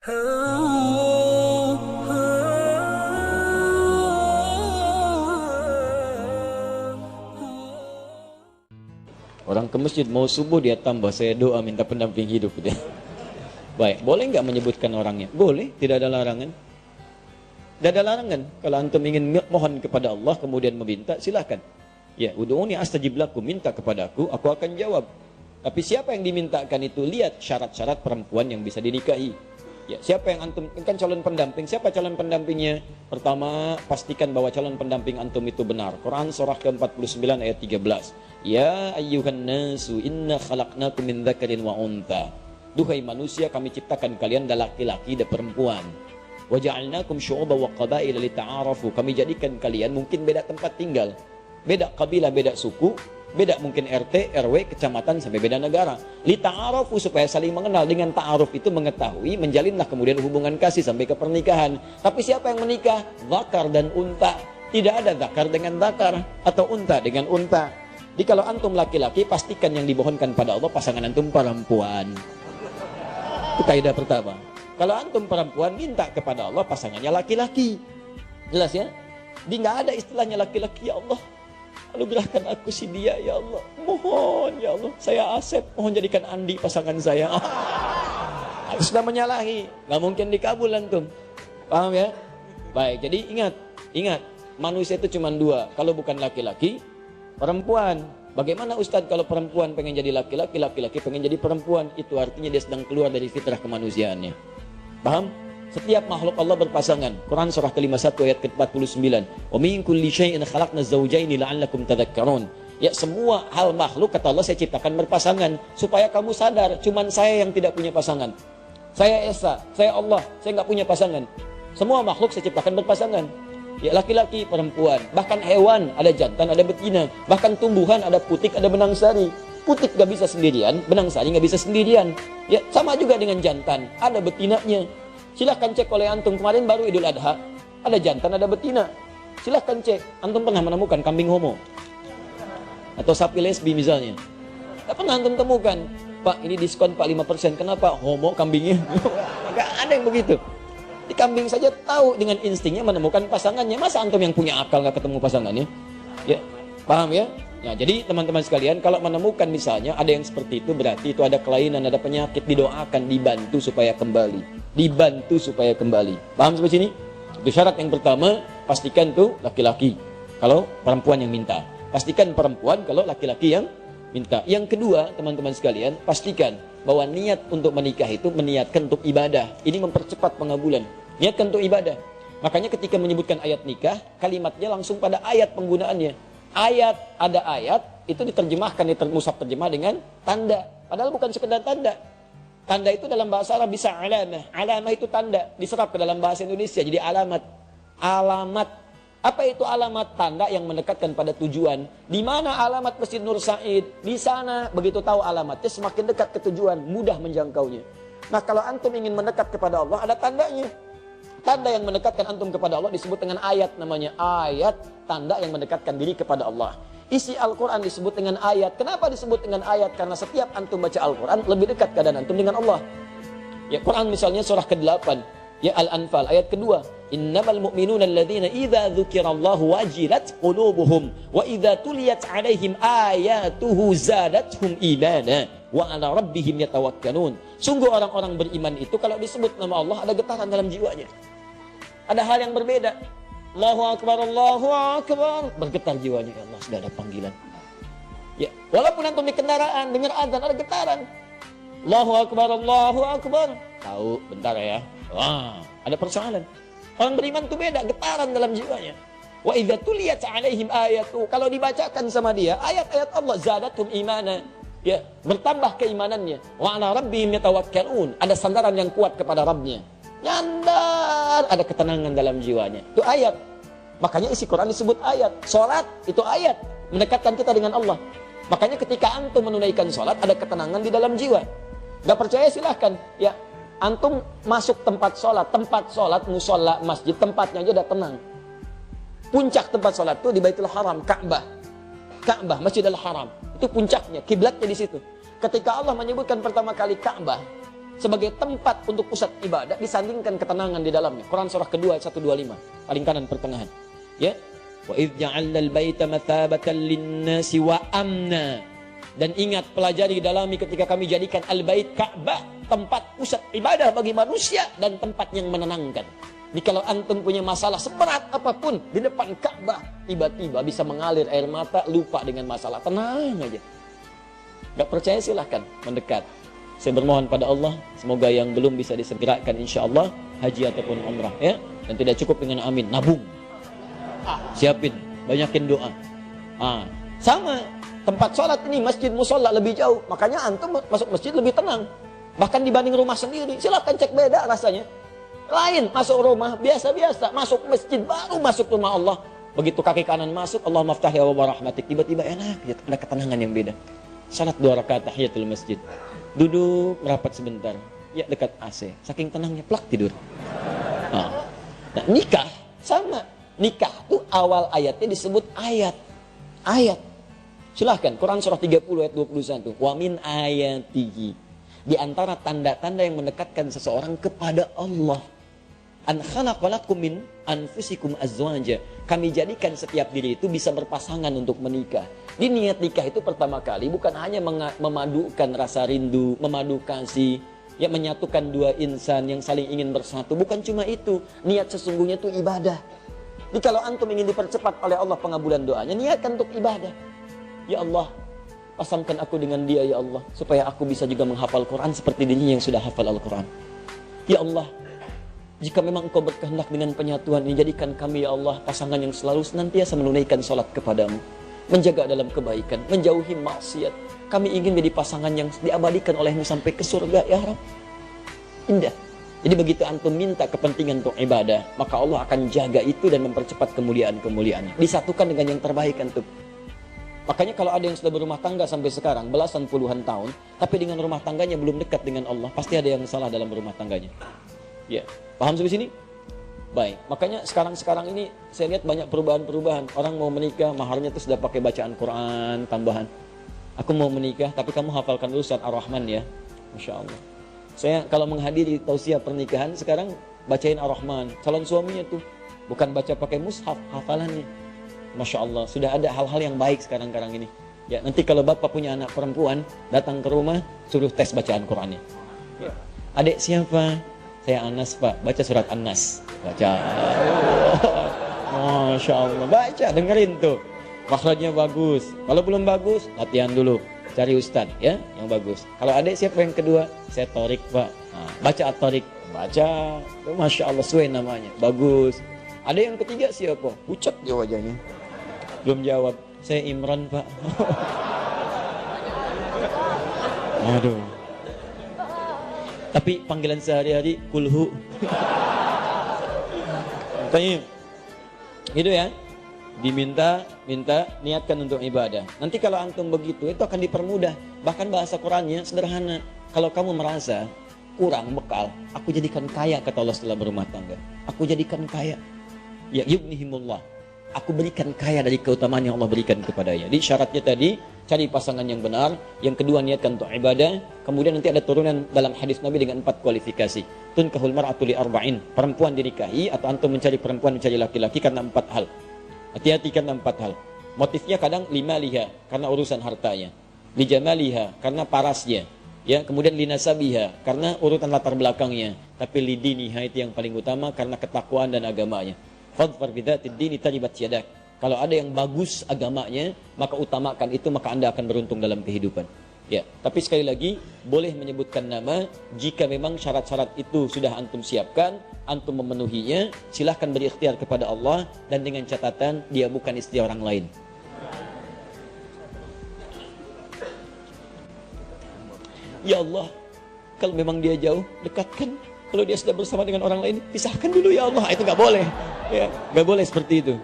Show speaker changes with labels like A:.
A: Orang ke masjid mau subuh dia tambah, saya doa minta pendamping hidup dia. Baik, boleh nggak menyebutkan orangnya? Boleh, tidak ada larangan. Tidak ada larangan. Kalau antum ingin mohon kepada Allah kemudian meminta, silahkan. Ya, ud'uni astajib lakum, minta kepadaku, aku akan jawab. Tapi siapa yang dimintakan itu, lihat syarat-syarat perempuan yang bisa dinikahi. Ya, siapa yang antum kan calon pendamping? Siapa calon pendampingnya? Pertama, pastikan bahwa calon pendamping antum itu benar. Quran surah ke-49 ayat 13. Ya ayyuhan nasu inna khalaqnakum min dzakarin wa untha. Duhai manusia, kami ciptakan kalian dari laki-laki dan perempuan. Wa ja'alnakum syu'uban wa qabaila lita'arafu. Kami jadikan kalian mungkin beda tempat tinggal, beda kabilah, beda suku, beda mungkin RT, RW, kecamatan sampai beda negara. Lita'arafu, supaya saling mengenal. Dengan ta'aruf itu mengetahui, menjalinlah kemudian hubungan kasih sampai ke pernikahan. Tapi siapa yang menikah? Zakar dan unta. Tidak ada zakar dengan zakar atau unta dengan unta. Jadi kalau antum laki-laki, pastikan yang dimohonkan pada Allah pasangan antum perempuan. Itu kaidah pertama. Kalau antum perempuan, minta kepada Allah pasangannya laki-laki. Jelas ya? Jadi nggak ada istilahnya laki-laki, ya Allah, anugerahkan aku si dia, ya Allah. Mohon, ya Allah. Saya Asep, mohon jadikan Andi pasangan saya. Sudah menyalahi. Nggak mungkin dikabul antum. Paham ya? Baik, jadi ingat. Manusia itu cuma dua. Kalau bukan laki-laki, perempuan. Bagaimana Ustadz kalau perempuan pengen jadi laki-laki, laki-laki pengen jadi perempuan? Itu artinya dia sedang keluar dari fitrah kemanusiaannya. Paham? Setiap makhluk Allah berpasangan. Quran surah ke-51 ayat ke-49. Wa min kulli syai'in khalaqna zawjaini la'allakum tadhakkarun. Ya, semua hal makhluk kata Allah saya ciptakan berpasangan supaya kamu sadar, cuman saya yang tidak punya pasangan. Saya Esa, saya Allah, saya nggak punya pasangan. Semua makhluk saya ciptakan berpasangan. Ya, laki-laki, perempuan, bahkan hewan ada jantan, ada betina, bahkan tumbuhan ada putik, ada benang sari. Putik gak bisa sendirian, benang sari gak bisa sendirian. Ya, sama juga dengan jantan, ada betinanya. Silahkan cek oleh antum, kemarin baru Idul Adha, ada jantan, ada betina. Silahkan cek, antum pernah menemukan kambing homo? Atau sapi lesbi misalnya? Gak pernah antum temukan. Pak, ini diskon Pak 5%, kenapa? Homo kambingnya. Gak ada yang begitu. Di kambing saja tahu dengan instingnya menemukan pasangannya. Masa antum yang punya akal gak ketemu pasangannya? Ya, paham ya? Ya, jadi teman-teman sekalian, kalau menemukan misalnya ada yang seperti itu, berarti itu ada kelainan, ada penyakit, didoakan, dibantu supaya kembali. Dibantu supaya kembali. Paham sampai sini? Itu syarat yang pertama, pastikan tuh laki-laki kalau perempuan yang minta. Pastikan perempuan kalau laki-laki yang minta. Yang kedua, teman-teman sekalian, pastikan bahwa niat untuk menikah itu meniatkan untuk ibadah. Ini mempercepat pengabulan. Niatkan untuk ibadah. Makanya ketika menyebutkan ayat nikah, kalimatnya langsung pada ayat penggunaannya. Ada ayat, itu diterjemahkan, mushaf terjemah dengan tanda. Padahal bukan sekedar tanda. Tanda itu dalam bahasa Arab bisa alamah. Alamah itu tanda, diserap ke dalam bahasa Indonesia jadi alamat. Alamat. Apa itu alamat? Tanda yang mendekatkan pada tujuan. Di mana alamat Masjid Nur Said? Di sana, begitu tahu alamatnya, semakin dekat ke tujuan, mudah menjangkaunya. Nah, kalau antum ingin mendekat kepada Allah, ada tandanya. Tanda yang mendekatkan antum kepada Allah disebut dengan ayat, namanya ayat, tanda yang mendekatkan diri kepada Allah. Isi Al-Quran disebut dengan ayat. Kenapa disebut dengan ayat? Karena setiap antum baca Al-Quran, lebih dekat keadaan antum dengan Allah. Ya, Quran misalnya surah ke-8, ya Al-Anfal ayat kedua. Innamal mu'minuna alladzina idza dzukirallahu wajilat qulubuhum wa idza tuliyat 'alaihim ayatuhu zadatuhum imana wa 'ala rabbihim yatawakkalun. Sungguh orang-orang beriman itu kalau disebut nama Allah ada getaran dalam jiwanya. Ada hal yang berbeda. Allahu akbar, Allahu akbar, bergetar jiwanya. Ya Allah, sudah ada panggilan. Ya, walaupun antum di kendaraan dengar azan ada getaran. Allahu akbar, Allahu akbar. Tahu bentar ya. Wah, ada persoalan. Orang beriman itu beda, getaran dalam jiwanya. Wa idza tuliyat 'alaihim ayatu, kalau dibacakan sama dia ayat-ayat Allah, zadatum imana, ya, bertambah keimanannya. Wa 'ala rabbihim yatawakkalun, ada sandaran yang kuat kepada Rabbnya. Nyandar, ada ketenangan dalam jiwanya. Itu ayat. Makanya isi Quran disebut ayat. Salat itu ayat, mendekatkan kita dengan Allah. Makanya ketika antum menunaikan salat ada ketenangan di dalam jiwa. Gak percaya silahkan, ya. Antum masuk tempat sholat, musola, masjid, tempatnya aja udah tenang. Puncak tempat sholat itu di Baitul Haram, Ka'bah, Masjidil Haram. Itu puncaknya, kiblatnya di situ. Ketika Allah menyebutkan pertama kali Ka'bah, sebagai tempat untuk pusat ibadah, disandingkan ketenangan di dalamnya. Quran surah kedua ayat 125, paling kanan pertengahan. Ya. Wa idz ja'alna al-baita mathabatan lin-nasi wa amna. Dan ingat, pelajari, dalami ketika kami jadikan al-bait Ka'bah tempat pusat ibadah bagi manusia dan tempat yang menenangkan. Jadi kalau antum punya masalah seberat apapun di depan Ka'bah, tiba-tiba bisa mengalir air mata, lupa dengan masalah, tenang aja. Gak percaya silahkan mendekat. Saya bermohon pada Allah, semoga yang belum bisa disegerakan insya Allah haji ataupun umrah, ya. Dan tidak cukup dengan amin, nabung. Siapin, banyakin doa. Sama, tempat sholat ini masjid musola lebih jauh, makanya antum masuk masjid lebih tenang. Bahkan dibanding rumah sendiri, silahkan cek beda rasanya. Lain masuk rumah biasa-biasa, masuk masjid baru masuk rumah Allah. Begitu kaki kanan masuk, Allah maftah ya wa rahmatik, tiba-tiba enak, ada ketenangan yang beda. Salat 2 rakaat tahiyatul masjid. Duduk merapat sebentar, ya dekat AC, saking tenangnya plak tidur. Nah, nikah sama. Nikah itu awal ayatnya disebut ayat. Silahkan Quran surah 30 ayat 21. Wa min ayatihi. Di antara tanda-tanda yang mendekatkan seseorang kepada Allah. An khalaqalakum min anfusikum azwaja. Kami jadikan setiap diri itu bisa berpasangan untuk menikah. Di niat nikah itu pertama kali bukan hanya memadukan rasa rindu, memadu kasih, ya menyatukan dua insan yang saling ingin bersatu. Bukan cuma itu, niat sesungguhnya itu ibadah. Jadi kalau antum ingin dipercepat oleh Allah pengabulan doanya, niatkan untuk ibadah. Ya Allah, pasamkan aku dengan dia ya Allah, supaya aku bisa juga menghafal Quran seperti dirinya yang sudah hafal Al-Quran. Ya Allah, jika memang engkau berkehendak dengan penyatuan ini, jadikan kami ya Allah pasangan yang selalu senantiasa menunaikan sholat kepadamu, menjaga dalam kebaikan, menjauhi maksiat. Kami ingin menjadi pasangan yang diabadikan olehmu sampai ke surga ya Rabb. Indah. Jadi begitu antum minta kepentingan untuk ibadah, maka Allah akan jaga itu dan mempercepat kemuliaan-kemuliaannya. Disatukan dengan yang terbaik antum. Makanya kalau ada yang sudah berumah tangga sampai sekarang, belasan puluhan tahun, tapi dengan rumah tangganya belum dekat dengan Allah, pasti ada yang salah dalam rumah tangganya. Ya, paham sampai sini? Baik, makanya sekarang ini saya lihat banyak perubahan-perubahan. Orang mau menikah, maharnya itu sudah pakai bacaan Quran tambahan. Aku mau menikah, tapi kamu hafalkan dulu surat Ar-Rahman ya. Masya Allah. Saya kalau menghadiri tausiah pernikahan, sekarang bacain Ar-Rahman. Calon suaminya tuh bukan baca pakai mushaf, hafalannya. Masya Allah, sudah ada hal-hal yang baik sekarang ini. Ya, nanti kalau bapak punya anak perempuan, datang ke rumah, suruh tes bacaan Qurannya. Ya. Adik siapa? Saya Anas pak, baca surat An-Nas. Baca. Masya Allah, baca, dengerin tuh. Makhrajnya bagus. Kalau belum bagus, latihan dulu. Cari ustadz ya, yang bagus. Kalau adik siapa yang kedua? Saya Torik pak. Nah, baca At-Torik. Baca. Masya Allah, sesuai namanya. Bagus. Ada yang ketiga siapa? Pucat dia wajahnya. Belum jawab. Saya Imran pak. Aduh. Tapi panggilan sehari-hari kulhu. Tanya, gitu ya. Diminta niatkan untuk ibadah. Nanti kalau antum begitu, itu akan dipermudah. Bahkan bahasa Qurannya sederhana. Kalau kamu merasa kurang bekal, aku jadikan kaya, kata Allah setelah berumah tangga. Aku jadikan kaya. Ya yughnihimullah. Aku berikan kaya dari keutamaan yang Allah berikan kepadanya. Jadi syaratnya tadi, cari pasangan yang benar. Yang kedua, niatkan untuk ibadah. Kemudian nanti ada turunan dalam hadis Nabi dengan 4 kualifikasi. Tunkahul mar'atu li arba'in. Perempuan dinikahi atau antum mencari perempuan mencari laki-laki karena 4 hal. Hati-hati karena 4 hal. Motifnya kadang limaliha, karena urusan hartanya. Lijamaliha, karena parasnya. Ya, kemudian linasabiha, karena urutan latar belakangnya. Tapi lidiniha itu yang paling utama, karena ketakwaan dan agamanya. Fadfar bidzatid dini taribat yadak. Kalau ada yang bagus agamanya, maka utamakan itu, maka Anda akan beruntung dalam kehidupan. Ya, tapi sekali lagi boleh menyebutkan nama jika memang syarat-syarat itu sudah antum siapkan, antum memenuhinya, silahkan berikhtiar kepada Allah dan dengan catatan dia bukan istri orang lain. Ya Allah, kalau memang dia jauh, dekatkan. Kalau dia sudah bersama dengan orang lain, pisahkan dulu ya Allah. Itu nggak boleh. Ya, nggak boleh seperti itu.